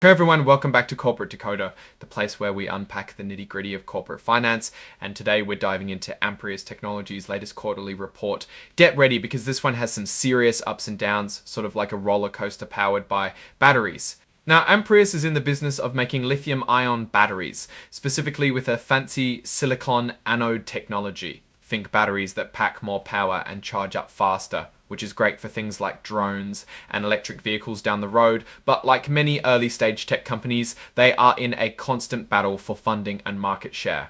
Hey everyone, welcome back to Corporate Decoder, the place where we unpack the nitty-gritty of corporate finance. And today we're diving into Amprius Technology's latest quarterly report. Get ready because this one has some serious ups and downs, sort of like a roller coaster powered by batteries. Now, Amprius is in the business of making lithium-ion batteries, specifically with a fancy silicon anode technology. Think batteries that pack more power and charge up faster, which is great for things like drones and electric vehicles down the road, but like many early stage tech companies, they are in a constant battle for funding and market share.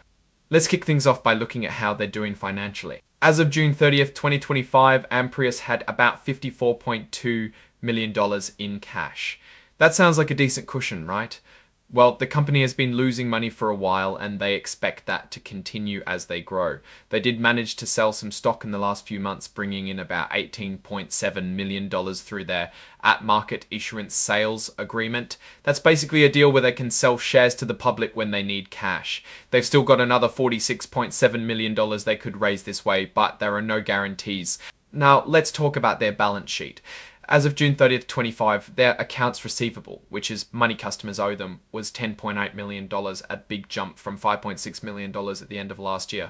Let's kick things off by looking at how they're doing financially. As of June 30th, 2025, Amprius had about $54.2 million in cash. That sounds like a decent cushion, right? Well, the company has been losing money for a while and they expect that to continue as they grow. They did manage to sell some stock in the last few months, bringing in about $18.7 million through their at-market issuance sales agreement. That's basically a deal where they can sell shares to the public when they need cash. They've still got another $46.7 million they could raise this way, but there are no guarantees. Now, let's talk about their balance sheet. As of June 30th, 25, their accounts receivable, which is money customers owe them, was $10.8 million, a big jump from $5.6 million at the end of last year.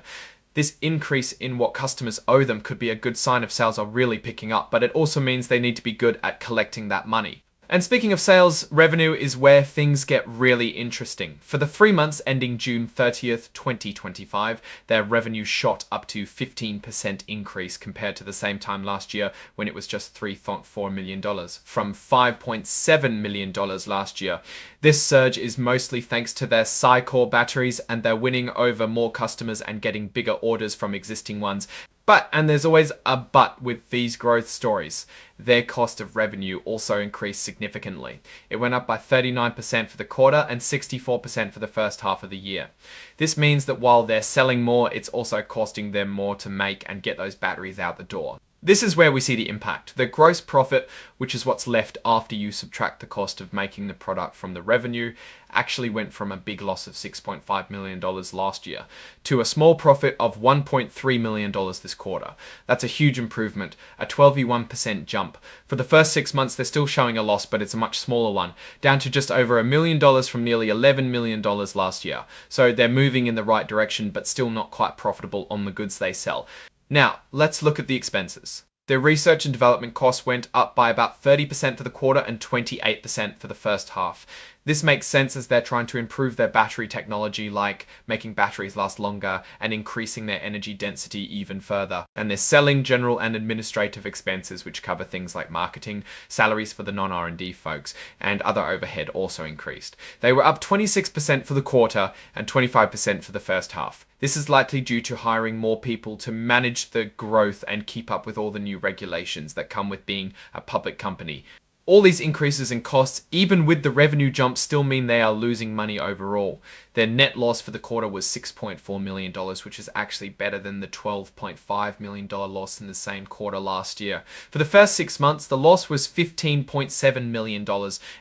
This increase in what customers owe them could be a good sign of sales are really picking up, but it also means they need to be good at collecting that money. And speaking of sales, revenue is where things get really interesting. For the 3 months ending June 30th, 2025, their revenue shot up to 15% increase compared to the same time last year when it was just $3.4 million, from $5.7 million last year. This surge is mostly thanks to their SiCore batteries, and they're winning over more customers and getting bigger orders from existing ones. But, and there's always a but with these growth stories, their cost of revenue also increased significantly. It went up by 39% for the quarter and 64% for the first half of the year. This means that while they're selling more, it's also costing them more to make and get those batteries out the door. This is where we see the impact. The gross profit, which is what's left after you subtract the cost of making the product from the revenue, actually went from a big loss of $6.5 million last year to a small profit of $1.3 million this quarter. That's a huge improvement, a 12% jump. For the first 6 months, they're still showing a loss, but it's a much smaller one, down to just over $1 million from nearly $11 million last year. So they're moving in the right direction, but still not quite profitable on the goods they sell. Now, let's look at the expenses. Their research and development costs went up by about 30% for the quarter and 28% for the first half. This makes sense as they're trying to improve their battery technology, like making batteries last longer and increasing their energy density even further. And their selling, general and administrative expenses, which cover things like marketing, salaries for the non-R&D folks, and other overhead also increased. They were up 26% for the quarter and 25% for the first half. This is likely due to hiring more people to manage the growth and keep up with all the new regulations that come with being a public company. All these increases in costs, even with the revenue jump, still mean they are losing money overall. Their net loss for the quarter was $6.4 million, which is actually better than the $12.5 million loss in the same quarter last year. For the first 6 months, the loss was $15.7 million,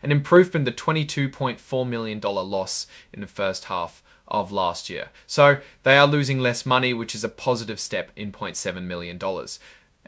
an improvement from the $22.4 million loss in the first half of last year. So they are losing less money, which is a positive step in $0.7 million.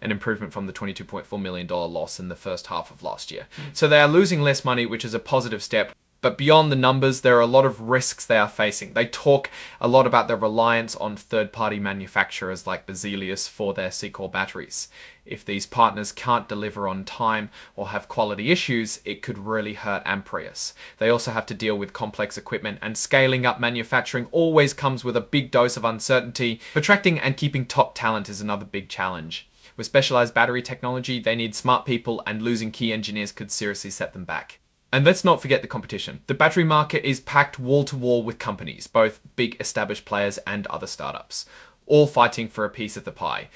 An improvement from the $22.4 million loss in the first half of last year. So they are losing less money, which is a positive step. But beyond the numbers, there are a lot of risks they are facing. They talk a lot about their reliance on third-party manufacturers like Baselius for their SiCore batteries. If these partners can't deliver on time or have quality issues, it could really hurt Amprius. They also have to deal with complex equipment, and scaling up manufacturing always comes with a big dose of uncertainty. Attracting and keeping top talent is another big challenge. With specialized battery technology, they need smart people, and losing key engineers could seriously set them back. And let's not forget the competition. The battery market is packed wall to wall with companies, both big established players and other startups, all fighting for a piece of the pie.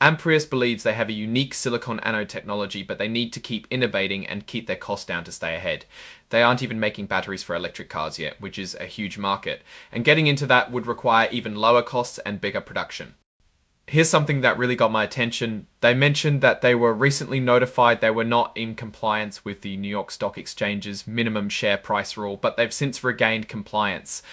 Amprius believes they have a unique silicon anode technology, but they need to keep innovating and keep their costs down to stay ahead. They aren't even making batteries for electric cars yet, which is a huge market, and getting into that would require even lower costs and bigger production. Here's something that really got my attention. They mentioned that they were recently notified they were not in compliance with the New York Stock Exchange's minimum share price rule, but they've since regained compliance.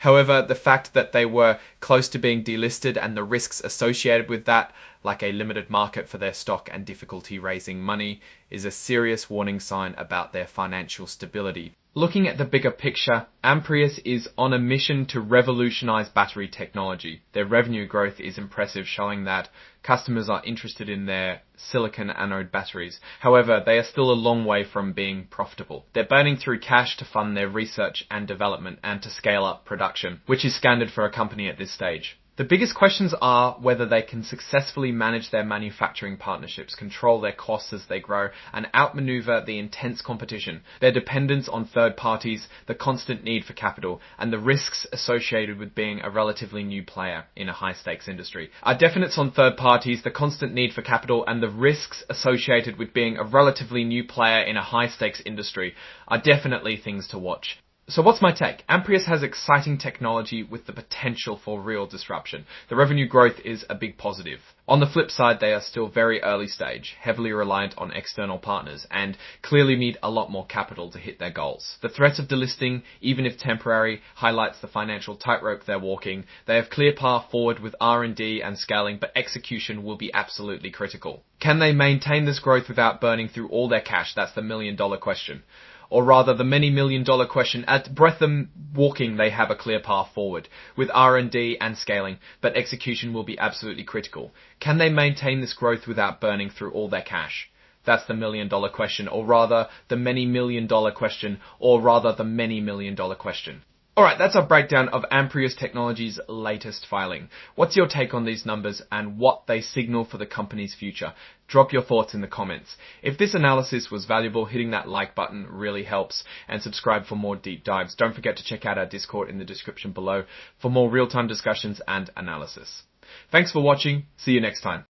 However, the fact that they were close to being delisted and the risks associated with that, like a limited market for their stock and difficulty raising money, is a serious warning sign about their financial stability. Looking at the bigger picture, Amprius is on a mission to revolutionize battery technology. Their revenue growth is impressive, showing that customers are interested in their silicon anode batteries. However, they are still a long way from being profitable. They're burning through cash to fund their research and development and to scale up production, which is standard for a company at this stage. The biggest questions are whether they can successfully manage their manufacturing partnerships, control their costs as they grow, and outmaneuver the intense competition, their dependence on third parties, the constant need for capital, and the risks associated with being a relatively new player in a high-stakes industry. Our definites on third parties, the constant need for capital, and the risks associated with being a relatively new player in a high-stakes industry are definitely things to watch. So what's my take? Amprius has exciting technology with the potential for real disruption. The revenue growth is a big positive. On the flip side, they are still very early stage, heavily reliant on external partners, and clearly need a lot more capital to hit their goals. The threat of delisting, even if temporary, highlights the financial tightrope they're walking. They have clear path forward with R&D and scaling, but execution will be absolutely critical. Can they maintain this growth without burning through all their cash? That's the million-dollar question. Or rather, the many million-dollar question. At breadth and walking, they have a clear path forward with R&D and scaling, but execution will be absolutely critical. Can they maintain this growth without burning through all their cash? That's the million-dollar question, or rather, the many million-dollar question, or rather, the many million-dollar question. Alright, that's our breakdown of Amprius Technology's latest filing. What's your take on these numbers and what they signal for the company's future? Drop your thoughts in the comments. If this analysis was valuable, hitting that like button really helps, and subscribe for more deep dives. Don't forget to check out our Discord in the description below for more real-time discussions and analysis. Thanks for watching. See you next time.